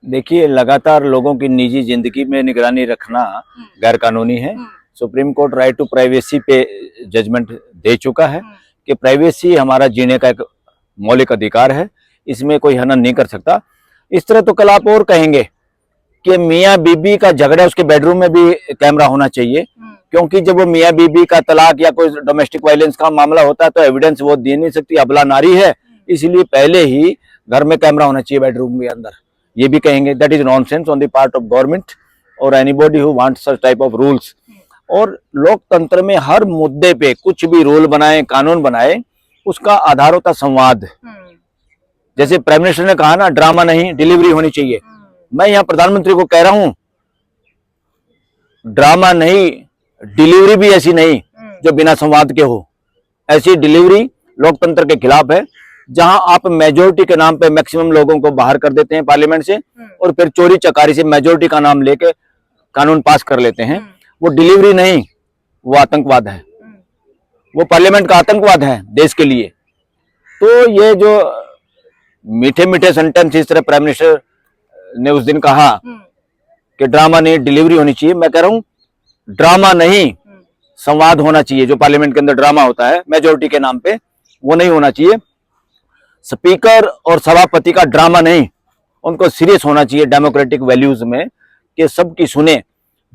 देखिए, लगातार लोगों की निजी जिंदगी में निगरानी रखना गैर कानूनी है। Supreme court right to privacy पे जजमेंट दे चुका है कि प्राइवेसी हमारा जीने का एक मौलिक अधिकार है, इसमें कोई हनन नहीं कर सकता। इस तरह तो कल आप और कहेंगे कि मियाँ बीबी का झगड़ा उसके बेडरूम में भी कैमरा होना चाहिए, क्योंकि जब वो मियाँ बीबी का तलाक या कोई डोमेस्टिक वायलेंस का मामला होता है तो एविडेंस वो दे नहीं सकती, अबला नारी है, इसलिए पहले ही घर में कैमरा होना चाहिए बेडरूम के अंदर। ये भी कहेंगे that is nonsense on the part of government और anybody who wants such type of rules. और लोकतंत्र में हर मुद्दे पे कुछ भी रूल बनाए, कानून बनाए, उसका आधार होता संवाद। जैसे प्राइम मिनिस्टर ने कहा ना, ड्रामा नहीं, डिलीवरी होनी चाहिए। मैं यहाँ प्रधानमंत्री को कह रहा हूं, ड्रामा नहीं, डिलीवरी भी ऐसी नहीं जो बिना संवाद के हो। ऐसी डिलीवरी लोकतंत्र के खिलाफ है, जहां आप मेजोरिटी के नाम पे मैक्सिमम लोगों को बाहर कर देते हैं पार्लियामेंट से और फिर चोरी चकारी से मेजोरिटी का नाम लेके कानून पास कर लेते हैं। वो डिलीवरी नहीं, वो आतंकवाद है, वो पार्लियामेंट का आतंकवाद है देश के लिए। तो ये जो मीठे मीठे सेंटेंस इस तरह प्राइम मिनिस्टर ने उस दिन कहा कि ड्रामा नहीं, डिलीवरी होनी चाहिए, मैं कह रहा हूं ड्रामा नहीं, संवाद होना चाहिए। जो पार्लियामेंट के अंदर ड्रामा होता है मेजोरिटी के नाम पे, वो नहीं होना चाहिए। स्पीकर और सभापति का ड्रामा नहीं, उनको सीरियस होना चाहिए डेमोक्रेटिक वैल्यूज में कि सबकी सुने।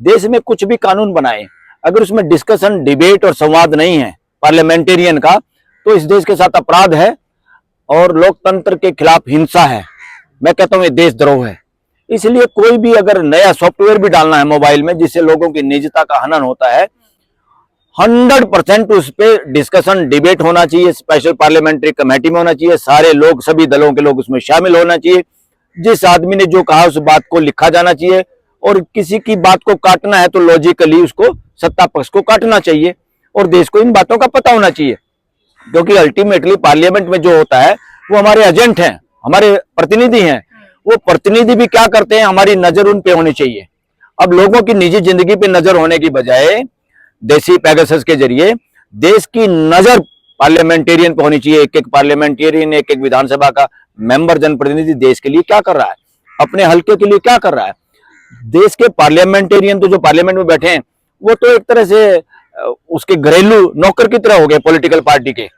देश में कुछ भी कानून बनाए, अगर उसमें डिस्कशन, डिबेट और संवाद नहीं है पार्लियामेंटेरियन का, तो इस देश के साथ अपराध है और लोकतंत्र के खिलाफ हिंसा है। मैं कहता हूं ये देशद्रोह है। इसलिए कोई भी अगर नया सॉफ्टवेयर भी डालना है मोबाइल में जिससे लोगों की निजता का हनन होता है, 100% उस पर डिस्कशन, डिबेट होना चाहिए, स्पेशल पार्लियामेंट्री कमेटी में होना चाहिए, सारे लोग, सभी दलों के लोग उसमें शामिल होना चाहिए। जिस आदमी ने जो कहा उस बात को लिखा जाना चाहिए, और किसी की बात को काटना है तो लॉजिकली उसको सत्ता पक्ष को काटना चाहिए, और देश को इन बातों का पता होना चाहिए। क्योंकि अल्टीमेटली पार्लियामेंट में जो होता है वो हमारे एजेंट हैं, हमारे प्रतिनिधि हैं। वो प्रतिनिधि भी क्या करते हैं, हमारी नजर उन पे होनी चाहिए। अब लोगों की निजी जिंदगी पे नजर होने की बजाय देसी पैगासस के जरिए देश की नजर पार्लियामेंटेरियन पे होनी चाहिए। एक एक पार्लियामेंटेरियन, एक एक विधानसभा का मेंबर, जनप्रतिनिधि देश के लिए क्या कर रहा है, अपने हल्के के लिए क्या कर रहा है। देश के पार्लियामेंटेरियन तो जो पार्लियामेंट में बैठे हैं वो तो एक तरह से उसके घरेलू नौकर की तरह हो गए पॉलिटिकल पार्टी के।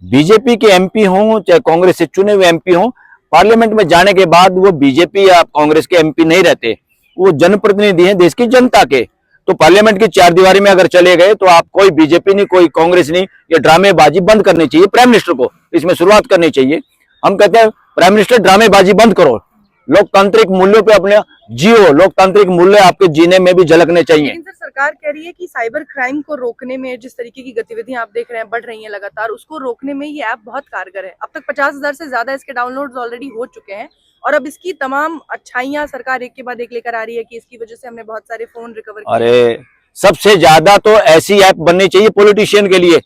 बीजेपी के एमपी हों चाहे कांग्रेस से चुने हुए एमपी हों, पार्लियामेंट में जाने के बाद वो बीजेपी या कांग्रेस के एमपी नहीं रहते, वो जनप्रतिनिधि हैं देश की जनता के। तो पार्लियामेंट की चार दीवारी में अगर चले गए तो आप कोई बीजेपी नहीं, कोई कांग्रेस नहीं, ये ड्रामेबाजी बंद करनी चाहिए। प्राइम मिनिस्टर को इसमें शुरुआत करनी चाहिए। हम कहते हैं प्राइम मिनिस्टर ड्रामेबाजी बंद करो, लोकतांत्रिक मूल्यों पे अपने जियो, लोकतांत्रिक मूल्य आपके जीने में भी झलकने चाहिए। लेकिन सर, सरकार कह रही है कि साइबर क्राइम को रोकने में, जिस तरीके की गतिविधियां आप देख रहे हैं बढ़ रही हैं लगातार, उसको रोकने में ये ऐप बहुत कारगर है। अब तक 50,000 से ज्यादा इसके डाउनलोड्स ऑलरेडी हो चुके हैं, और अब इसकी तमाम अच्छाइयां सरकार एक के बाद एक लेकर आ रही है कि इसकी वजह से हमने बहुत सारे फोन रिकवर किए। अरे सबसे ज्यादा तो ऐसी ऐप बननी चाहिए पॉलिटिशियन के लिए,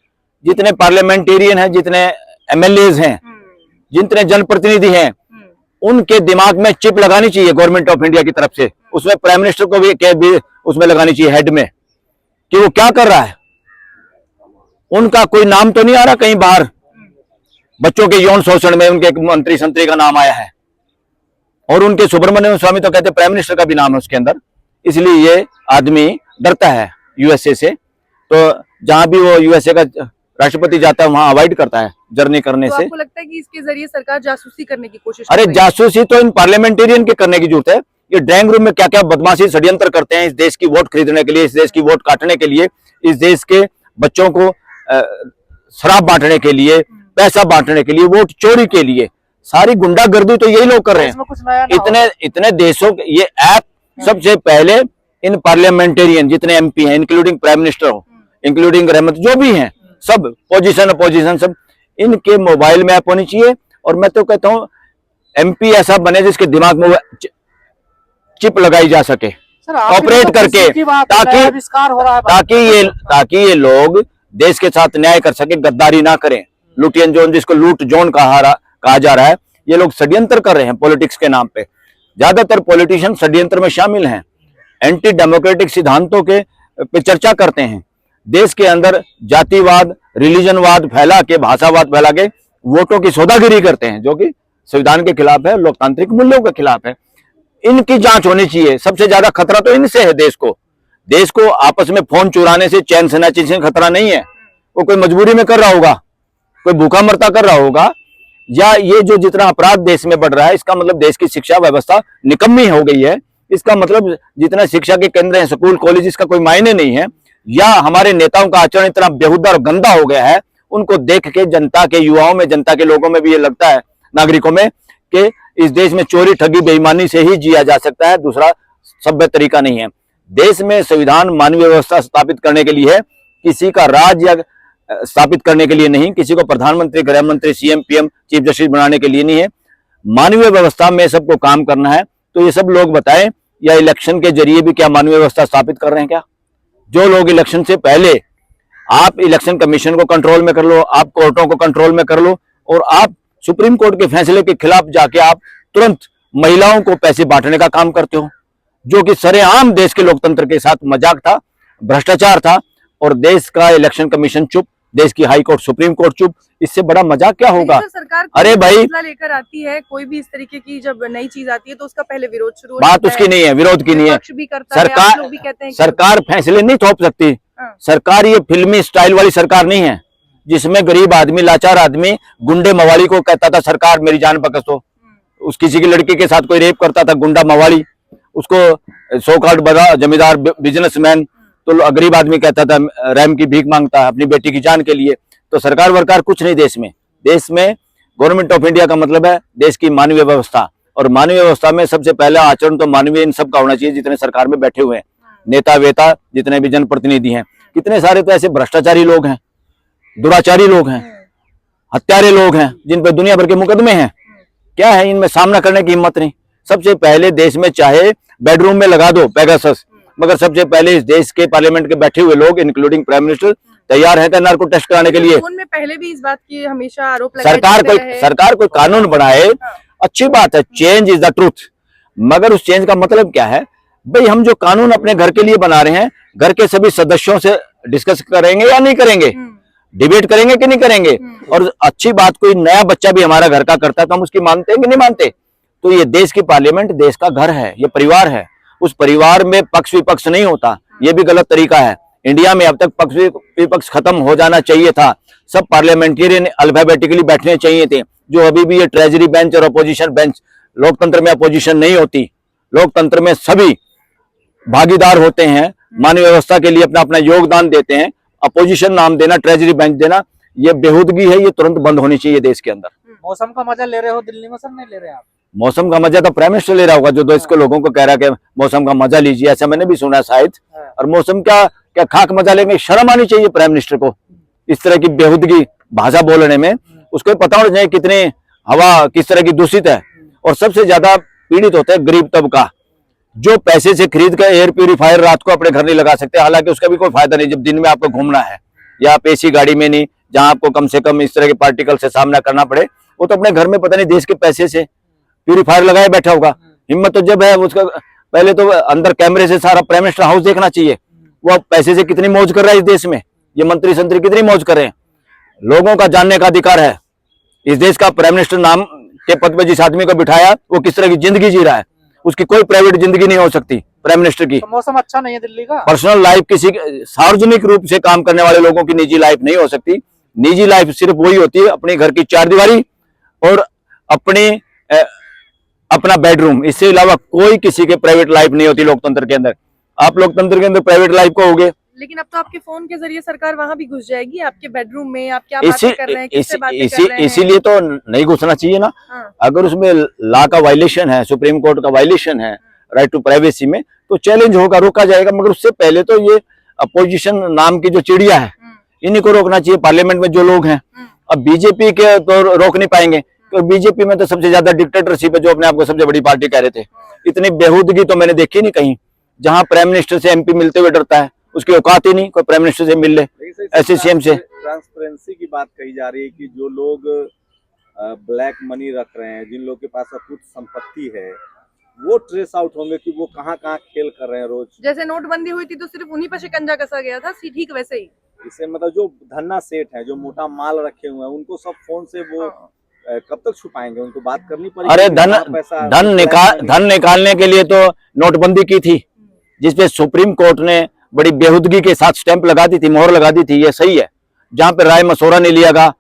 जितने पार्लियामेंटेरियन हैं, जितने एमएलएज हैं, जितने जनप्रतिनिधि हैं, उनके दिमाग में चिप लगानी चाहिए गवर्नमेंट ऑफ इंडिया की तरफ से। उसमें प्राइम मिनिस्टर को भी उसमें लगानी चाहिए हेड में, कि वो क्या कर रहा है। उनका कोई नाम तो नहीं आ रहा कहीं बाहर, बच्चों के यौन शोषण में उनके मंत्री संतरी का नाम आया है, और उनके सुब्रमण्यम स्वामी तो कहते प्राइम मिनिस्टर का भी नाम है उसके अंदर। इसलिए ये आदमी डरता है यूएसए से, तो जहां भी वो यूएसए का राष्ट्रपति जाता है वहां अवॉइड करता है जर्नी करने से। आपको लगता है कि इसके जरिए सरकार जासूसी करने की कोशिश अरे जासूसी तो इन पार्लियामेंटेरियन के करने की जरूरत है। ये ड्राइंग रूम में क्या क्या बदमाशी षड्यंत्र करते हैं इस देश की वोट खरीदने के लिए, इस देश की वोट काटने के लिए, इस देश के बच्चों को शराब बांटने के लिए, पैसा बांटने के लिए, वोट चोरी के लिए, सारी गुंडागर्दी तो यही लोग कर रहे हैं। इतने देशों के ये ऐप सबसे पहले इन पार्लियामेंटेरियन जितने एमपी हैं, इंक्लूडिंग प्राइम मिनिस्टर हो, इंक्लूडिंग रहमत, जो भी हैं, सब पोजीशन अपोजिशन, सब इनके मोबाइल में ऐप होनी चाहिए। और मैं तो कहता हूं एमपी ऐसा बने जिसके दिमाग में चिप लगाई जा सके ऑपरेट करके, ताकि ये लोग देश के साथ न्याय कर सके, गद्दारी ना करें। लुटियन जोन, जिसको लूट जोन कहा जा रहा है, ये लोग षड्यंत्र कर रहे हैं पॉलिटिक्स के नाम पे। ज्यादातर पॉलिटिशियन षड्यंत्र में शामिल हैं, एंटी डेमोक्रेटिक सिद्धांतों के पे चर्चा करते हैं, देश के अंदर जातिवाद, रिलीजनवाद फैला के, भाषावाद फैला के वोटों की सौदागिरी करते हैं, जो कि संविधान के खिलाफ है, लोकतांत्रिक मूल्यों के खिलाफ है। इनकी जांच होनी चाहिए। सबसे ज्यादा खतरा तो इनसे है देश को आपस में फोन चुराने से, चैन स्नैचिंग से खतरा नहीं है। वो कोई मजबूरी में कर रहा होगा, कोई भूखा मरता कर रहा होगा, या ये जो जितना अपराध देश में बढ़ रहा है, इसका मतलब देश की शिक्षा व्यवस्था निकम्मी हो गई है। इसका मतलब जितना शिक्षा के केंद्र हैं, स्कूल कॉलेज, इसका कोई मायने नहीं है। या हमारे नेताओं का आचरण इतना बेहुदा और गंदा हो गया है, उनको देख के जनता के युवाओं में, जनता के लोगों में भी ये लगता है, नागरिकों में, कि इस देश में चोरी ठगी बेईमानी से ही जिया जा सकता है, दूसरा सभ्य तरीका नहीं है। देश में संविधान मानवीय व्यवस्था स्थापित करने के लिए है, किसी का राज या स्थापित करने के लिए नहीं, किसी को प्रधानमंत्री, गृह मंत्री, सीएम, पीएम, चीफ जस्टिस बनाने के लिए नहीं है। मानवीय व्यवस्था में सबको काम करना है। तो ये सब लोग बताएं, या इलेक्शन के जरिए भी क्या मानवीय व्यवस्था स्थापित कर रहे हैं क्या? जो लोग इलेक्शन से पहले, आप इलेक्शन कमीशन को कंट्रोल में कर लो, आप कोर्टों को कंट्रोल में कर लो, और आप सुप्रीम कोर्ट के फैसले के खिलाफ जाके आप तुरंत महिलाओं को पैसे बांटने का काम करते हो, जो कि सरेआम देश के लोकतंत्र के साथ मजाक था, भ्रष्टाचार था। और देश का इलेक्शन कमीशन चुप, देश की हाई कोर्ट, सुप्रीम कोर्ट चुप। इससे बड़ा मजाक क्या होगा? सरकार अरे भाई, लेकर आती है कोई भी इस तरीके की, जब नई चीज आती है तो उसका पहले विरोध शुरू बात उसकी नहीं है, विरोध की नहीं है। सरकार फैसले नहीं थोप सकती। सरकार ये फिल्मी स्टाइल वाली सरकार नहीं है, जिसमें गरीब आदमी, लाचार आदमी, गुंडे मवाली को कहता था सरकार मेरी जान बख्श दो। उस किसी की लड़की के साथ कोई रेप करता था, गुंडा मवाली, उसको सो कॉल्ड बड़ा जमींदार बिजनेसमैन, तो गरीब आदमी कहता था रैम की भीख मांगता है अपनी बेटी की जान के लिए। तो सरकार वरकार कुछ नहीं देश में। देश में गवर्नमेंट ऑफ इंडिया का मतलब है देश की मानवीय व्यवस्था, और मानवीय व्यवस्था में सबसे पहला आचरण तो मानवीय इन सब का होना चाहिए, जितने सरकार में बैठे हुए हैं, नेता वेता, जितने भी जनप्रतिनिधि हैं। कितने सारे तो ऐसे भ्रष्टाचारी लोग हैं, दुराचारी लोग हैं, हत्यारे लोग हैं, जिन पर दुनिया भर के मुकदमे हैं। क्या है, इनमें सामना करने की हिम्मत नहीं। सबसे पहले देश में चाहे बेडरूम में लगा दो पेगासस, मगर सबसे पहले इस देश के पार्लियामेंट के बैठे हुए लोग, इंक्लूडिंग प्राइम मिनिस्टर, तैयार है नार्को टेस्ट कराने के लिए। उनमें पहले भी इस बात की हमेशा आरोप सरकार कोई कानून बनाए, अच्छी बात है, चेंज इज द ट्रूथ, मगर उस चेंज का मतलब क्या है? भाई, हम जो कानून अपने घर के लिए बना रहे हैं, घर के सभी सदस्यों से डिस्कस करेंगे या नहीं करेंगे, डिबेट करेंगे कि नहीं करेंगे? और अच्छी बात, कोई नया बच्चा भी हमारा घर का करता है तो हम उसकी मानते हैं कि नहीं मानते? तो ये देश की पार्लियामेंट देश का घर है, ये परिवार है। उस परिवार में पक्ष विपक्ष नहीं होता, ये भी गलत तरीका है। इंडिया में अब तक पक्ष विपक्ष खत्म हो जाना चाहिए था। सब पार्लियामेंटेरियन अल्फाबेटिकली बैठने चाहिए थे। जो अभी भी ये ट्रेजरी बेंच और अपोजिशन बेंच, लोकतंत्र में अपोजिशन नहीं होती, लोकतंत्र में सभी भागीदार होते हैं, मानवीय व्यवस्था के लिए अपना अपना योगदान देते हैं। अपोजिशन नाम देना, ट्रेजरी बेंच देना, ये बेहूदगी है, ये तुरंत बंद होनी चाहिए देश के अंदर। मौसम का मजा ले रहे हो दिल्ली में सर, नहीं ले रहे आप? मौसम का मजा तो प्राइम मिनिस्टर ले रहा होगा, जो देश के लोगों को कह रहा है कि मौसम का मजा लीजिए, ऐसा मैंने भी सुना शायद। और मौसम क्या खाक मजा लेंगे? शर्म आनी चाहिए प्राइम मिनिस्टर को इस तरह की बेहूदगी भाषा बोलने में। उसको पता होना चाहिए कितनी हवा किस तरह की दूषित है। और सबसे ज्यादा पीड़ित होता है गरीब तबका, जो पैसे से खरीद कर एयर प्यूरिफायर रात को अपने घर नहीं लगा सकते। हालांकि उसका भी कोई फायदा नहीं, जब दिन में आपको घूमना है, या आप एसी गाड़ी में नहीं, जहां आपको कम से कम इस तरह के पार्टिकल से सामना करना पड़े, वो तो अपने घर में पता नहीं देश के पैसे से प्यूरिफायर लगाए बैठा होगा। हिम्मत तो जब है उसका, पहले तो अंदर कैमरे से सारा प्राइम मिनिस्टर हाउस देखना चाहिए, वो पैसे से कितनी मौज कर रहा है इस देश में, ये मंत्री संतरी कितनी मौज कर रहे हैं। लोगों का जानने का अधिकार है। इस देश का प्राइम मिनिस्टर नाम के पद पर जिस आदमी को बिठाया, वो किस तरह की जिंदगी जी रहा है, उसकी कोई प्राइवेट जिंदगी नहीं हो सकती प्राइम मिनिस्टर की। तो मौसम अच्छा नहीं है दिल्ली का? पर्सनल लाइफ, किसी सार्वजनिक रूप से काम करने वाले लोगों की निजी लाइफ नहीं हो सकती। निजी लाइफ सिर्फ वही होती है अपने घर की चारदीवारी और अपना बेडरूम, इससे अलावा कोई किसी के प्राइवेट लाइफ नहीं होती लोकतंत्र के अंदर। आप लोकतंत्र के अंदर प्राइवेट लाइफ को होगे, लेकिन अब तो आपके फोन के जरिए सरकार वहां भी घुस जाएगी, आपके बेडरूम में आप क्या बातें कर रहे हैं, किससे बातें कर रहे हैं। इसीलिए तो नहीं घुसना चाहिए ना। अगर उसमें लॉ का वायलेशन है, सुप्रीम कोर्ट का वायलेशन है राइट टू प्राइवेसी में, तो चैलेंज होगा, रोका जाएगा। मगर उससे पहले तो ये अपोजिशन नाम की जो चिड़िया है, इन्हीं को रोकना चाहिए। पार्लियामेंट में जो लोग हैं, अब बीजेपी के तो रोक नहीं पाएंगे, क्योंकि बीजेपी में तो सबसे ज्यादा डिक्टेटरशिप है, जो अपने आप को सबसे बड़ी पार्टी कह रहे थे। इतनी बेहूदगी तो मैंने देखी नहीं कहीं, जहां प्राइम मिनिस्टर से एमपी मिलते हुए डरता है, उसकी औकात ही नहीं कोई प्राइम मिनिस्टर से मिल ले, ऐसे सीएम से। ट्रांसपेरेंसी की बात कही जा रही है कि जो लोग ब्लैक मनी रख रहे हैं, जिन लोग के पास अकुत संपत्ति है, वो ट्रेस आउट होंगे कि वो कहाँ कहाँ खेल कर रहे हैं रोज। जैसे नोटबंदी हुई थी तो सिर्फ उन्हीं पर शिकंजा कसा गया था, ठीक वैसे ही। इससे मतलब जो धन्ना सेठ है, जो मोटा माल रखे हुए हैं, उनको सब फोन से वो कब तक छुपाएंगे? उनको बात करनी पड़ेगी। अरे पैसा धन निकालने के लिए तो नोटबंदी की थी, जिसपे सुप्रीम कोर्ट ने बड़ी बेहुदगी के साथ स्टैंप लगा दी थी, मोहर लगा दी थी। ये सही है। जहां पे राय मशवरा नहीं लिया गया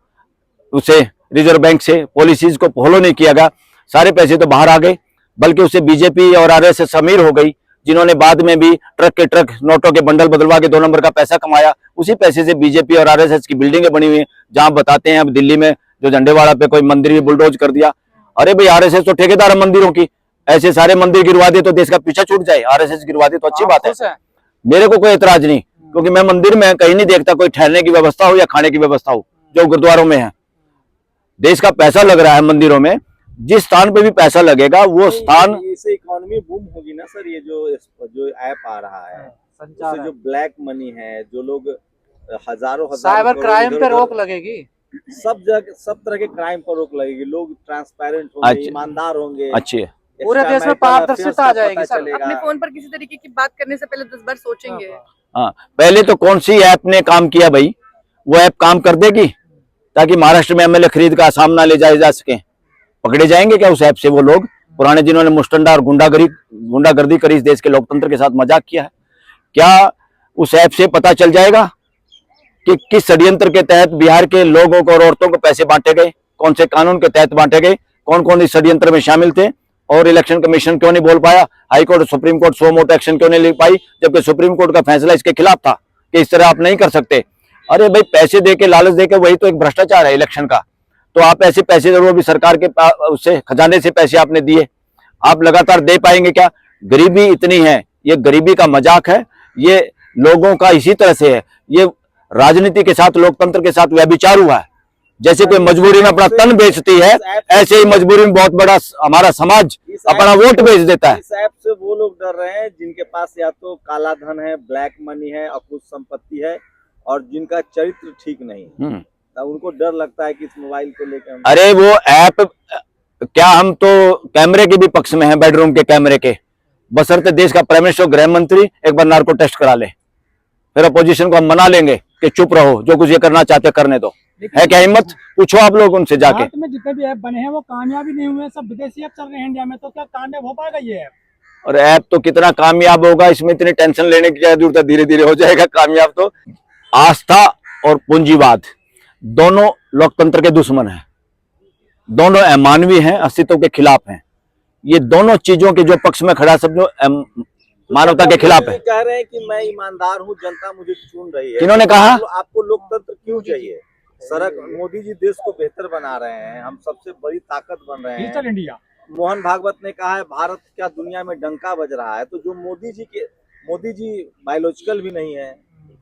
उसे रिजर्व बैंक से, पॉलिसीज को फॉलो नहीं किया गया, सारे पैसे तो बाहर आ गए। बल्कि उसे बीजेपी और आरएसएस अमीर हो गई, जिन्होंने बाद में भी ट्रक के ट्रक नोटों के बंडल बदलवा के 2 नंबर का पैसा कमाया। उसी पैसे से बीजेपी और आरएसएस की बिल्डिंगें बनी हुई हैं। जहां बताते हैं अब दिल्ली में जो झंडेवाड़ा पे कोई मंदिर भी बुलडोज कर दिया। अरे भाई, आरएसएस तो ठेकेदार है मंदिरों की। ऐसे सारे मंदिर गिरवा दे तो देश का पीछा छूट जाए। आरएसएस गिरवा दे तो अच्छी बात है, मेरे को कोई एतराज नहीं, क्योंकि मैं मंदिर में कहीं नहीं देखता कोई ठहरने की व्यवस्था हो या खाने की व्यवस्था हो जो गुरुद्वारों में है। देश का पैसा लग रहा है मंदिरों में, जिस स्थान पे भी पैसा लगेगा वो स्थान, इससे इकोनॉमी बूम होगी ना सर। ये जो ऐप आ रहा है, इससे जो ब्लैक मनी है, जो लोग हजारों साइबर क्राइम पे रोक लगेगी। सब जगह सब तरह के क्राइम पर रोक लगेगी। लोग ट्रांसपेरेंट होंगे, ईमानदार होंगे। अच्छी है। पूरे देश में पारदर्शिता आ जाएगी सर। अपने फोन पर किसी तरीके की बात करने से पहले 10 बार सोचेंगे। हाँ, पहले तो कौन सी ऐप ने काम किया भाई, वो ऐप काम कर देगी ताकि महाराष्ट्र में एमएलए खरीद का सामना ले जाए जा सके। पकड़े जाएंगे क्या उस ऐप से वो लोग पुराने जिन्होंने मुस्टंडा और गुंडागर्दी करी, इस देश के लोकतंत्र के साथ मजाक किया है? क्या उस ऐप से पता चल जाएगा कि किस षड्यंत्र के तहत बिहार के लोगों को और औरतों को पैसे बांटे गए, कौन से कानून के तहत बांटे गए, कौन कौन इस षड्यंत्र में शामिल थे? और इलेक्शन कमीशन क्यों नहीं बोल पाया? हाईकोर्ट और सुप्रीम कोर्ट सो मोटो एक्शन क्यों नहीं ले पाई, जबकि सुप्रीम कोर्ट का फैसला इसके खिलाफ था कि इस तरह आप नहीं कर सकते। अरे भाई, पैसे देके, लालच देके, वही तो एक भ्रष्टाचार है इलेक्शन का। तो आप ऐसे पैसे जरूर भी सरकार के उससे खजाने से पैसे आपने दिए, आप लगातार दे पाएंगे क्या? गरीबी इतनी है, ये गरीबी का मजाक है, ये लोगों का इसी तरह से है। ये राजनीति के साथ, लोकतंत्र के साथ व्यभिचार हुआ है। जैसे कोई मजबूरी में अपना तन बेचती है, ऐसे ही मजबूरी में बहुत बड़ा हमारा समाज अपना वोट बेच देता है। इस ऐप से वो लोग डर रहे हैं जिनके पास या तो काला धन है, ब्लैक मनी है, अकुत संपत्ति है, और जिनका चरित्र ठीक नहीं, तो उनको डर लगता है कि इस मोबाइल को लेकर। अरे वो ऐप, क्या हम तो कैमरे के भी पक्ष में हैं, बेडरूम के कैमरे के, बशर्ते देश का प्राइम मिनिस्टर, गृह मंत्री एक बार नार्को टेस्ट करा ले, फिर अपोजिशन को हम मना लेंगे कि चुप रहो, जो कुछ ये करना चाहते करने दो। है क्या हिम्मत? पूछो आप लोग उनसे जाके। भारत में जितने भी ऐप बने हैं वो कामयाबी नहीं हुए, सब विदेशी ऐप चल रहे हैं इंडिया में, तो क्या कामयाब हो पाएगा ये ऐप? और ऐप तो कितना कामयाब होगा, इसमें इतनी टेंशन लेने की क्या जरूरत है, धीरे धीरे हो जाएगा कामयाब। तो आस्था और पूंजीवाद दोनों लोकतंत्र के दुश्मन हैं, दोनों अमानवीय हैं, अस्तित्व के खिलाफ हैं। ये दोनों चीजों के जो पक्ष में खड़ा, सब जो मानवता के खिलाफ है। कह रहे हैं कि मैं ईमानदार हूँ, जनता मुझे चुन रही है। किन्होंने कहा? आपको लोकतंत्र क्यों चाहिए? सड़क, मोदी जी देश को बेहतर बना रहे हैं, हम सबसे बड़ी ताकत बन रहे हैं। डिजिटल इंडिया, मोहन भागवत ने कहा है भारत क्या दुनिया में डंका बज रहा है। तो जो मोदी जी बायोलॉजिकल भी नहीं है,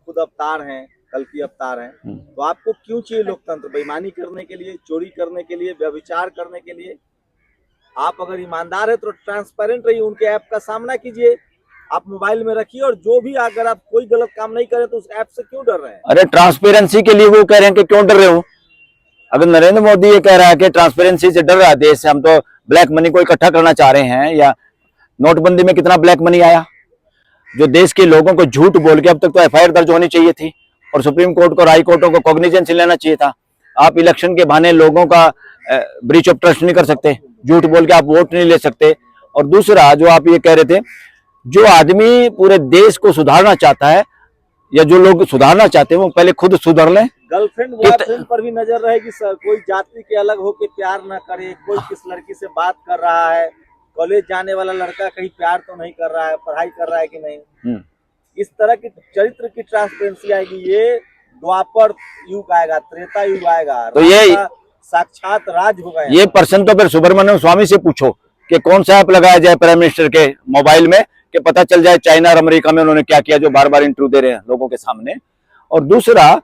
खुद अवतार हैं, कल की अवतार हैं। तो आपको क्यों चाहिए लोकतंत्र? बेईमानी करने के लिए, चोरी करने के लिए, व्यभिचार करने के लिए? आप अगर ईमानदार है तो ट्रांसपेरेंट रहिए, उनके ऐप का सामना कीजिए, आप मोबाइल में रखिए, और जो भी अगर आप कोई गलत काम नहीं करें तो उस ऐप से क्यों डर रहे हैं? अरे ट्रांसपेरेंसी के लिए वो कह रहे हैं कि क्यों डर रहे हो? अगर नरेंद्र मोदी ये कह रहा है कि ट्रांसपेरेंसी से डर रहा है देश से, हम तो ब्लैक मनी को इकट्ठा करना चाह रहे हैं, या नोटबंदी में कितना ब्लैक मनी आया जो देश के लोगों को झूठ बोल के, अब तक तो एफआईआर दर्ज होनी चाहिए थी और सुप्रीम कोर्ट को, हाई कोर्टों को कॉग्निजेंस लेना चाहिए था। आप इलेक्शन के बहाने लोगों का ब्रीच ऑफ ट्रस्ट नहीं कर सकते, झूठ बोल के आप वोट नहीं ले सकते। और दूसरा जो आप ये कह रहे थे, जो आदमी पूरे देश को सुधारना चाहता है, या जो लोग सुधारना चाहते हैं, वो पहले खुद सुधर लें। गर्लफ्रेंड बॉयफ्रेंड पर भी नजर रहेगी सर, कोई जाति के अलग होके प्यार ना करे, कोई किस लड़की से बात कर रहा है, कॉलेज जाने वाला लड़का कहीं प्यार तो नहीं कर रहा है, पढ़ाई कर रहा है कि नहीं, इस तरह की चरित्र की ट्रांसपेरेंसी आएगी। ये द्वापर युग आएगा, त्रेता युग आएगा, तो ये साक्षात राज होगा। ये प्रश्न तो फिर सुब्रमण्यम स्वामी से पूछो कि कौन सा ऐप लगाया जाए प्राइम मिनिस्टर के मोबाइल में कि पता चल जाए चाइना और अमेरिका में उन्होंने क्या किया, जो बार बार इंटरव्यू दे रहे हैं लोगों के सामने। और दूसरा,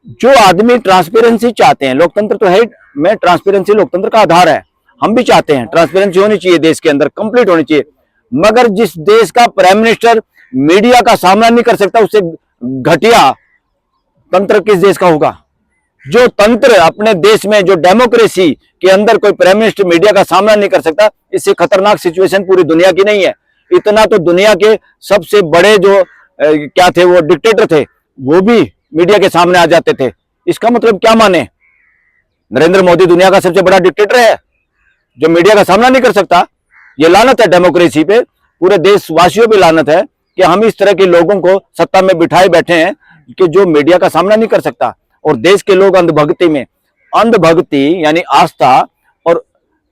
जो आदमी ट्रांसपेरेंसी चाहते हैं, लोकतंत्र तो है में ट्रांसपेरेंसी लोकतंत्र का आधार है, हम भी चाहते हैं ट्रांसपेरेंसी होनी चाहिए देश के अंदर, कंप्लीट होनी चाहिए। मगर जिस देश का प्राइम मिनिस्टर मीडिया का सामना नहीं कर सकता, उससे घटिया तंत्र किस देश का होगा? जो तंत्र अपने देश में, जो डेमोक्रेसी के अंदर कोई प्राइम मिनिस्टर मीडिया का सामना नहीं कर सकता, इससे खतरनाक सिचुएशन पूरी दुनिया की नहीं है। इतना तो दुनिया के सबसे बड़े जो क्या थे, वो डिक्टेटर थे, वो भी मीडिया के सामने आ जाते थे। इसका मतलब क्या माने? नरेंद्र मोदी दुनिया का सबसे बड़ा डिक्टेटर है जो मीडिया का सामना नहीं कर सकता। ये लानत है डेमोक्रेसी पे, पूरे देशवासियों पे लानत है कि हम इस तरह के लोगों को सत्ता में बिठाए बैठे हैं कि जो मीडिया का सामना नहीं कर सकता। और देश के लोग अंधभक्ति यानी आस्था और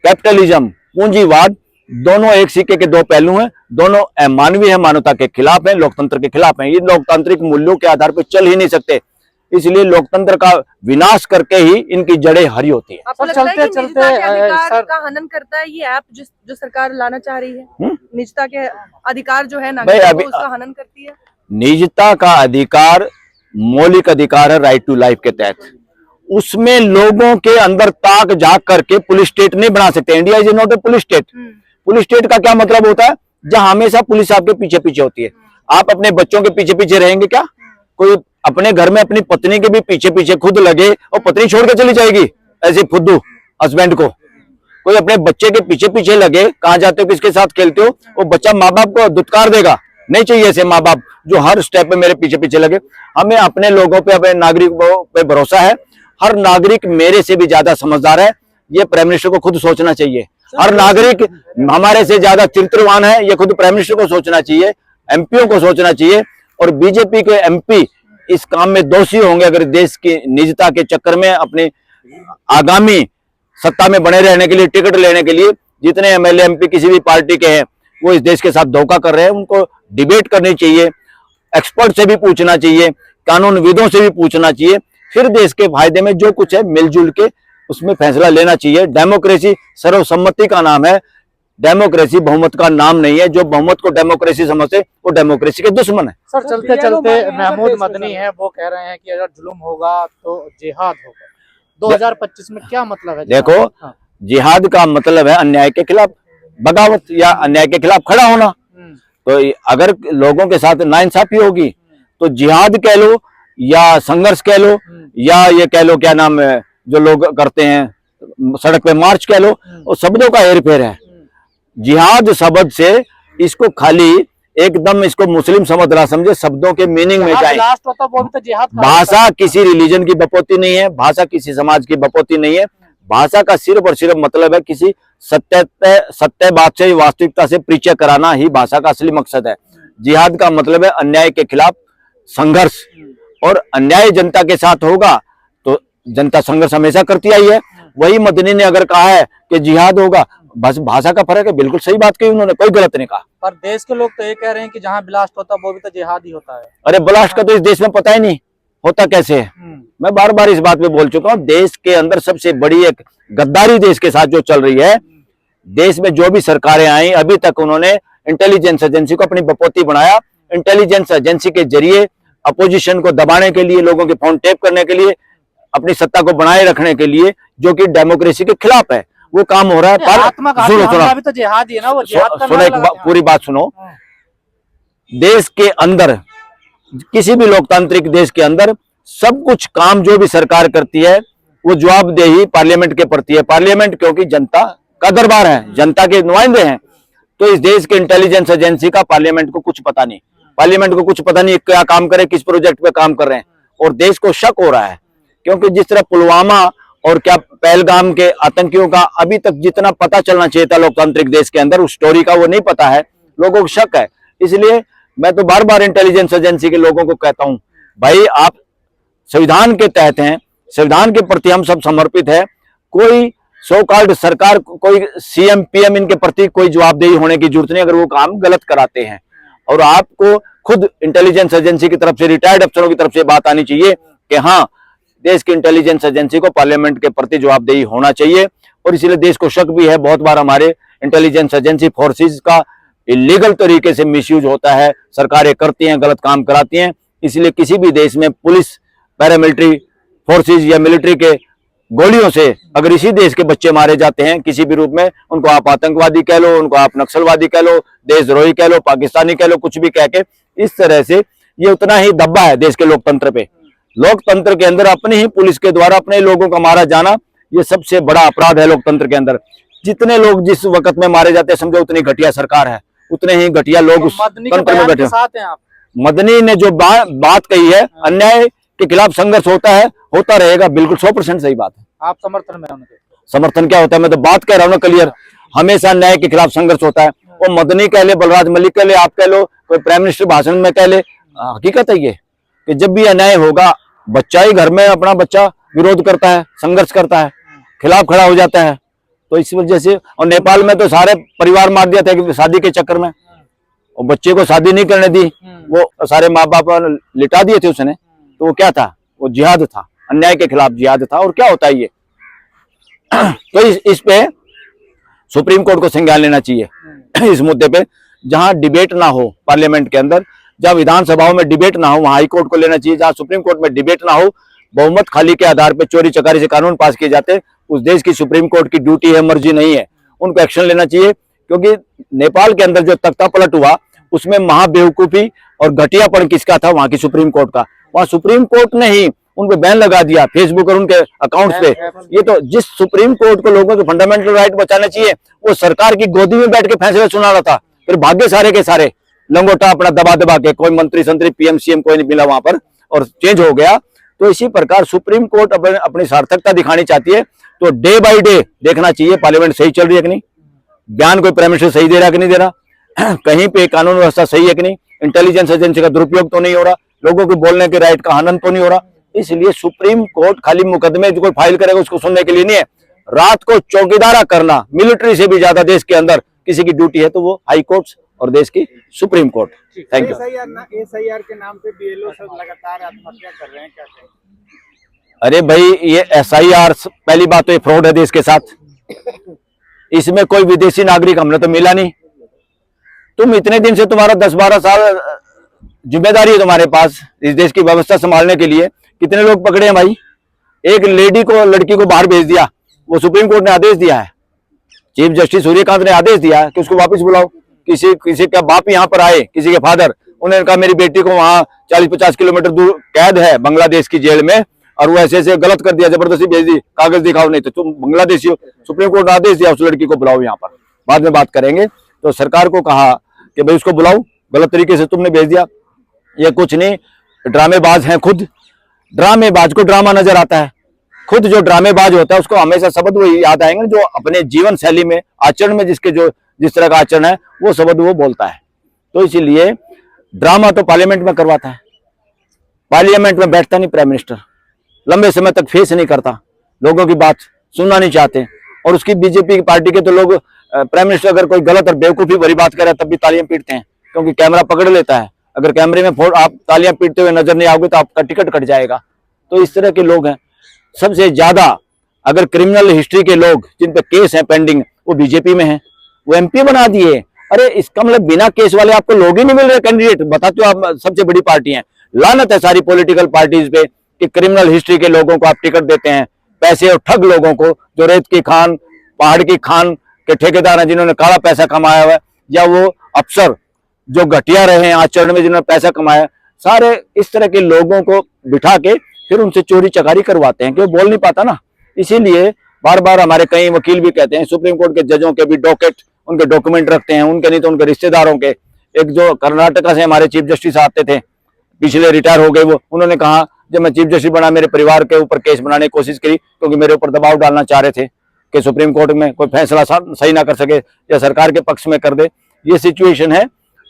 कैपिटलिज्म पूंजीवाद दोनों एक सिक्के के दो पहलू हैं, दोनों अमानवीय है, मानवता के खिलाफ हैं, लोकतंत्र के खिलाफ हैं। ये लोकतांत्रिक मूल्यों के आधार पर चल ही नहीं सकते, इसलिए लोकतंत्र का विनाश करके ही इनकी जड़ें हरी होती है। आपको सर, लगता है कि चलते- निजता के अधिकार सर- का हनन करता है ये ऐप जो सरकार लाना चाह रही है? निजता के अधिकार जो है भाई, नागरिकों अभी- को, उसका हनन करती है? निजता का अधिकार मौलिक अधिकार है राइट टू लाइफ के तहत। उसमें लोगों के अंदर ताक झांक करके पुलिस स्टेट नहीं बना सकते। India is not a police state. Police state का क्या मतलब होता है? जहां हमेशा पुलिस आपके पीछे पीछे होती है। आप अपने बच्चों के पीछे पीछे रहेंगे क्या? कोई अपने घर में अपनी पत्नी के भी पीछे पीछे खुद लगे और पत्नी छोड़ के चली जाएगी ऐसे फुद्दू हस्बैंड को? कोई अपने बच्चे के पीछे पीछे लगे, कहां जाते हो, किसके साथ खेलते हो, वो बच्चा माँ बाप को दुत्कार देगा। नहीं चाहिए ऐसे माँ बाप जो हर स्टेप पे मेरे पीछे पीछे लगे। हमें अपने लोगों पे, अपने नागरिकों पे भरोसा है। हर नागरिक मेरे से भी ज्यादा समझदार है, ये प्राइम मिनिस्टर को खुद सोचना चाहिए। हर नागरिक हमारे से ज्यादा चरित्रवान है, ये खुद प्राइम मिनिस्टर को सोचना चाहिए, एमपीओ को सोचना चाहिए। और बीजेपी के एमपी इस काम में दोषी होंगे अगर देश की निजता के चक्कर में अपने आगामी सत्ता में बने रहने के लिए, टिकट लेने के लिए जितने एमएलए एमपी किसी भी पार्टी के हैं वो इस देश के साथ धोखा कर रहे हैं। उनको डिबेट करनी चाहिए, एक्सपर्ट से भी पूछना चाहिए, कानूनविदों से भी पूछना चाहिए, फिर देश के फायदे में जो कुछ है मिलजुल के उसमें फैसला लेना चाहिए। डेमोक्रेसी सर्वसम्मति का नाम है, डेमोक्रेसी बहुमत का नाम नहीं है। जो बहुमत को डेमोक्रेसी समझते वो डेमोक्रेसी के दुश्मन है। सर, चलते चलते महमूद मदनी है, वो कह रहे हैं कि अगर जुल्म होगा तो जिहाद होगा। 2025 में क्या मतलब है? देखो, हाँ। जिहाद का मतलब है अन्याय के खिलाफ बगावत या अन्याय के खिलाफ खड़ा होना। तो अगर लोगों के साथ नाइंसाफी होगी तो जिहाद कह लो या संघर्ष कह लो या ये कह लो क्या नाम है जो लोग करते हैं सड़क पे मार्च कह लो, वो शब्दों का हेरफेर है। जिहाद शब्द से इसको खाली एकदम इसको मुस्लिम समझ रहा समझे, शब्दों के मीनिंग में जाए। लास्ट होता वो भी तो जिहाद का भाषा किसी रिलीजन की बपौती नहीं है, भाषा किसी समाज की बपौती नहीं है। भाषा का सिर्फ और सिर्फ मतलब है किसी सत्य बात से, वास्तविकता से परिचय कराना ही भाषा का असली मकसद है। जिहाद का मतलब है अन्याय के खिलाफ संघर्ष, और अन्याय जनता के साथ होगा तो जनता संघर्ष हमेशा करती आई है। वही मदनी ने अगर कहा है कि जिहाद होगा, बस भाषा का फर्क है, बिल्कुल सही बात कही उन्होंने, कोई गलत नहीं कहा। पर देश के लोग तो ये कह रहे हैं कि जहाँ ब्लास्ट होता है वो भी तो जिहाद ही होता है। अरे ब्लास्ट का तो इस देश में पता ही नहीं होता कैसे है। मैं बार बार इस बात पे बोल चुका हूँ, देश के अंदर सबसे बड़ी एक गद्दारी देश के साथ जो चल रही है। देश में जो भी सरकारें आई अभी तक उन्होंने इंटेलिजेंस एजेंसी को अपनी बपौती बनाया। इंटेलिजेंस एजेंसी के जरिए अपोजिशन को दबाने के लिए, लोगों के फोन टेप करने के लिए, अपनी सत्ता को बनाए रखने के लिए, जो कि डेमोक्रेसी के खिलाफ है, वो काम हो रहा है। सुनो भी तो जिहाद ही है ना, वो जिहाद का सुनो, एक पूरी बात सुनो। देश के अंदर, किसी भी लोकतांत्रिक देश के अंदर सब कुछ काम जो भी सरकार करती है वो जवाबदेही पार्लियामेंट के प्रति है। पार्लियामेंट क्योंकि जनता का दरबार है, जनता के नुमाइंदे हैं। तो इस देश के इंटेलिजेंस एजेंसी का पार्लियामेंट को कुछ पता नहीं, पार्लियामेंट को कुछ पता नहीं क्या काम करे, किस प्रोजेक्ट पे काम कर रहे हैं। और देश को शक हो रहा है क्योंकि जिस तरह पुलवामा और क्या पहलगाम के आतंकियों का अभी तक जितना पता चलना चाहिए था लोकतांत्रिक देश के अंदर, उस स्टोरी का वो नहीं पता है, लोगों को शक है। इसलिए मैं तो बार बार इंटेलिजेंस एजेंसी के लोगों को कहता हूं, भाई आप संविधान के तहत हैं, संविधान के प्रति हम सब समर्पित है। कोई सो कॉल्ड सरकार, कोई सीएम पीएम इनके प्रति कोई जवाबदेही होने की जरूरत नहीं अगर वो काम गलत कराते हैं। और आपको खुद इंटेलिजेंस एजेंसी की तरफ से, रिटायर्ड अफसरों की तरफ से बात आनी चाहिए कि हाँ, देश की इंटेलिजेंस एजेंसी को पार्लियामेंट के प्रति जवाबदेही होना चाहिए। और इसीलिए देश को शक भी है, बहुत बार हमारे इंटेलिजेंस एजेंसी फोर्सेस का इलीगल तरीके से मिसयूज होता है, सरकारें करती हैं, गलत काम कराती हैं। इसलिए किसी भी देश में पुलिस, पैरामिलिट्री फोर्सेस या मिलिट्री के गोलियों से अगर इसी देश के बच्चे मारे जाते हैं किसी भी रूप में, उनको आप आतंकवादी कह लो, उनको आप नक्सलवादी कह लो, देशद्रोही कह लो, पाकिस्तानी कह लो, कुछ भी कह के, इस तरह से ये उतना ही दब्बा है देश के लोकतंत्र पे। लोकतंत्र के अंदर अपनी ही पुलिस के द्वारा अपने लोगों का मारा जाना ये सबसे बड़ा अपराध है लोकतंत्र के अंदर। जितने लोग जिस वक्त में मारे जाते हैं समझो उतनी घटिया सरकार है, उतने ही घटिया लोग उस तंत्र में बैठे। मदनी ने जो बात कही है, अन्याय के खिलाफ संघर्ष होता है, होता रहेगा, बिल्कुल 100% सही बात है। आप समर्थन में हैं उनके? समर्थन क्या होता है, मैं तो बात कह रहा हूँ ना क्लियर। हमेशा न्याय के खिलाफ संघर्ष होता है। वो मदनी कह ले, बलराज मलिक कह ले, आप कह लो, कोई प्राइम मिनिस्टर भाषण में कह ले, हकीकत है ये कि जब भी अन्याय होगा, बच्चा ही घर में अपना बच्चा विरोध करता है, संघर्ष करता है, खिलाफ खड़ा हो जाता है। तो इस वजह से, और नेपाल में तो सारे परिवार मार दिया था कि शादी के चक्कर में, और बच्चे को शादी नहीं करने दी, वो सारे माँ बाप लिटा दिए थे उसने। तो वो क्या था, वो जिहाद था, अन्याय के खिलाफ जिहाद था। और क्या होता है ये तो इस पे सुप्रीम कोर्ट को संज्ञान लेना चाहिए इस मुद्दे पे। जहां डिबेट ना हो पार्लियामेंट के अंदर, जहां विधानसभाओं में डिबेट ना हो, वहां हाई कोर्ट को लेना चाहिए। जहां सुप्रीम कोर्ट में डिबेट ना हो, बहुमत खाली के आधार पर चोरी चकारी से कानून पास किए जाते, उस देश की सुप्रीम कोर्ट की ड्यूटी है, मर्जी नहीं है, उनको एक्शन लेना चाहिए। क्योंकि नेपाल के अंदर जो तख्ता पलट हुआ, उसमें महाबेवकूफी और घटियापन किसका था, वहां की सुप्रीम कोर्ट का। वहां सुप्रीम कोर्ट ने ही उन पे बैन लगा दिया फेसबुक और उनके अकाउंट्स पे। ये तो जिस सुप्रीम कोर्ट को लोगों के फंडामेंटल राइट बचाना चाहिए, वो सरकार की गोदी में बैठ के फैसले सुना रहा था। फिर भाग्य सारे के सारे लंगोटा अपना दबा दबा के, कोई मंत्री संतरी पीएम सीएम कोई नहीं मिला वहां पर, और चेंज हो गया। तो इसी प्रकार सुप्रीम कोर्ट अपनी सार्थकता दिखानी चाहती है, तो डे बाय डे देखना चाहिए पार्लियामेंट सही चल रही है कि नहीं, बयान कोई प्राइम मिनिस्टर सही दे रहा कि नहीं दे रहा, कहीं पे कानून व्यवस्था सही है कि नहीं, इंटेलिजेंस एजेंसी का दुरुपयोग तो नहीं हो रहा, लोगों के बोलने के राइट का हनन तो नहीं हो रहा। इसलिए सुप्रीम कोर्ट खाली मुकदमे जो कोई फाइल करेगा उसको सुनने के लिए नहीं है, रात को चौकीदारा करना मिलिट्री से भी ज्यादा देश के अंदर किसी की ड्यूटी है, तो वो हाई कोर्ट और देश की supreme court. Thank you. SIR के नाम पे BLO सब लगातार आत्महत्या कर रहे हैं, क्या कहें? अरे भाई, ये SIR पहली बात तो ये फ्रॉड है देश के साथ। इसमें कोई विदेशी नागरिक हमने तो मिला नहीं। तुम इतने दिन से, तुम्हारा 10-12 साल जिम्मेदारी है तुम्हारे पास इस देश की व्यवस्था संभालने के लिए, कितने लोग पकड़े हैं भाई? एक लड़की को बाहर भेज दिया, वो सुप्रीम कोर्ट ने आदेश दिया है, चीफ जस्टिस सूर्यकांत ने आदेश दिया है कि उसको वापस बुलाओ। किसी का बाप यहाँ पर आए, किसी के फादर, उन्होंने कहा मेरी बेटी को वहां 40-50 किलोमीटर दूर कैद है बांग्लादेश की जेल में, और वो ऐसे गलत कर दिया, जबरदस्ती भेज दी, कागज दिखाओ, नहीं तो तुम बांग्लादेशी हो। सुप्रीम कोर्ट ने आदेश दिया, उस लड़की को बुलाओ यहाँ पर, बाद में बात करेंगे। तो सरकार को कहा कि भाई उसको बुलाओ, गलत तरीके से तुमने भेज दिया। ये कुछ नहीं, ड्रामेबाज हैं खुद, ड्रामेबाज को ड्रामा नजर आता है। खुद जो ड्रामेबाज होता है उसको हमेशा शब्द वो याद आएंगे जो अपने जीवन शैली में, आचरण में जिसके जो जिस तरह का आचरण है, वो शब्द वो बोलता है। तो इसीलिए ड्रामा तो पार्लियामेंट में करवाता है, पार्लियामेंट में बैठता नहीं प्राइम मिनिस्टर, लंबे समय तक फेस नहीं करता, लोगों की बात सुनना नहीं चाहते। और उसकी बीजेपी की पार्टी के तो लोग, प्राइम मिनिस्टर अगर कोई गलत और बेवकूफी भरी बात करे तब भी तालियां पीटते हैं, क्योंकि कैमरा पकड़ लेता है। अगर कैमरे में आप तालियां पीटते हुए नजर नहीं आओगे तो आपका टिकट कट जाएगा। तो इस तरह के लोग हैं। सबसे ज्यादा अगर क्रिमिनल हिस्ट्री के लोग जिन पे केस है पेंडिंग, वो बीजेपी में हैं, वो MP बना दिए। अरे इसका मतलब बिना केस वाले आपको लोग ही नहीं मिल रहे कैंडिडेट, बताते हो आप सबसे बड़ी पार्टी हैं। लानत है सारी पॉलिटिकल पार्टीज पे कि क्रिमिनल हिस्ट्री के लोगों को आप टिकट देते हैं, पैसे और ठग लोगों को, जो रेत की खान, पहाड़ की खान के ठेकेदार हैं, जिन्होंने काला पैसा कमाया हुआ है, या वो अफसर जो घटिया रहे हैं आचरण में, जिन्होंने पैसा कमाया, सारे इस तरह के लोगों को बिठा के फिर उनसे चोरी चकारी करवाते हैं कि वो बोल नहीं पाता ना। इसीलिए बार बार हमारे कई वकील भी कहते हैं, सुप्रीम कोर्ट के जजों के भी डॉकेट, उनके डॉक्यूमेंट रखते हैं, उनके नहीं तो उनके रिश्तेदारों के। एक जो कर्नाटका से हमारे चीफ जस्टिस आते थे, पिछले रिटायर हो गए, वो उन्होंने कहा जब मैं चीफ जस्टिस बना मेरे परिवार के ऊपर केस बनाने की कोशिश करी, क्योंकि मेरे ऊपर दबाव डालना चाह रहे थे कि सुप्रीम कोर्ट में कोई फैसला सही ना कर सके या सरकार के पक्ष में कर दे। ये सिचुएशन है।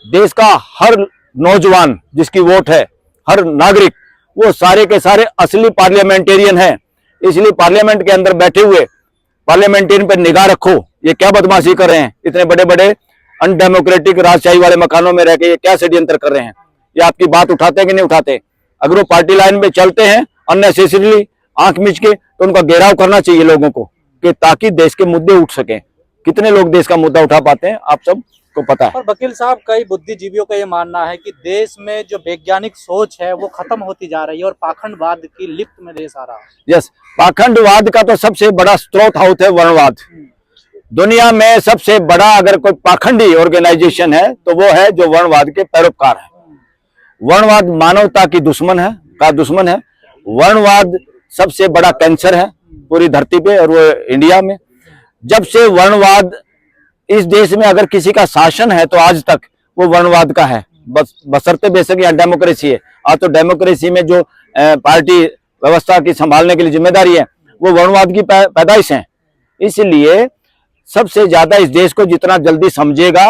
देश का हर नौजवान जिसकी वोट है, हर नागरिक, वो सारे के सारे असली पार्लियामेंटेरियन है। इसलिए पार्लियामेंट के अंदर बैठे हुए पार्लियामेंटेरियन पर निगाह रखो, ये क्या बदमाशी कर रहे हैं, इतने बड़े बड़े अनडेमोक्रेटिक राजशाही वाले मकानों में रह के ये क्या षड्यंत्र कर रहे हैं, ये आपकी बात उठाते कि नहीं उठाते। अगर वो पार्टी लाइन में चलते हैं अननेसेसरीली आंख मिच के, तो उनका घेराव करना चाहिए लोगों को, कि ताकि देश के मुद्दे उठ सके। कितने लोग देश का मुद्दा उठा पाते हैं आप सब को पता है। और वकील साहब, कई बुद्धिजीवियों का ये मानना है कि देश में जो वैज्ञानिक सोच है वो खत्म होती जा रही है और पाखंडवाद की लिप्त में देश आ रहा है। यस, पाखंडवाद का तो सबसे बड़ा स्रोत हाउस है वर्णवाद। दुनिया में सबसे बड़ा अगर कोई पाखंडी ऑर्गेनाइजेशन है तो वो है जो वर्णवाद के पैरोकार है। वर्णवाद मानवता की दुश्मन है। वर्णवाद सबसे बड़ा कैंसर है पूरी धरती पे, और वो इंडिया में। जब से वर्णवाद इस देश में अगर किसी का शासन है तो आज तक वो वर्णवाद का है, बशर्ते बेशक यहाँ डेमोक्रेसी है। आज तो डेमोक्रेसी में जो पार्टी व्यवस्था की संभालने के लिए जिम्मेदारी है वो वर्णवाद की पैदाइश हैं। इसलिए सबसे ज्यादा इस देश को जितना जल्दी समझेगा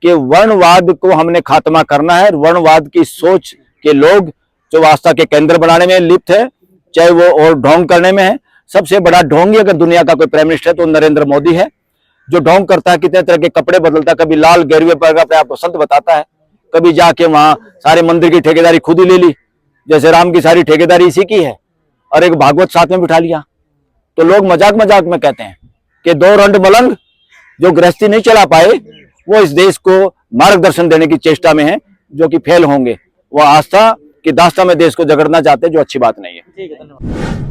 कि वर्णवाद को हमने खात्मा करना है, वर्णवाद की सोच के लोग जो आस्था के केंद्र बनाने में लिप्त है, चाहे वो और ढोंग करने में है। सबसे बड़ा ढोंगी अगर दुनिया का कोई प्राइम मिनिस्टर है तो नरेंद्र मोदी है, जो ढोंग करता है, कितने तरह के कपड़े बदलता है, कभी लाल गेरुए पर अपने आप को संत बताता है, कभी जाके वहां सारे मंदिर की ठेकेदारी खुद ही ले ली, जैसे राम की सारी ठेकेदारी इसी की है, और एक भागवत साथ में बिठा लिया। तो लोग मजाक मजाक में कहते हैं कि 2 रंड मलंग जो गृहस्थी नहीं चला पाए वो इस देश को मार्गदर्शन देने की चेष्टा में है, जो कि फेल होंगे। वो आस्था की दास्ता में देश को जगड़ना चाहते हैं, जो अच्छी बात नहीं है। ठीक है, धन्यवाद।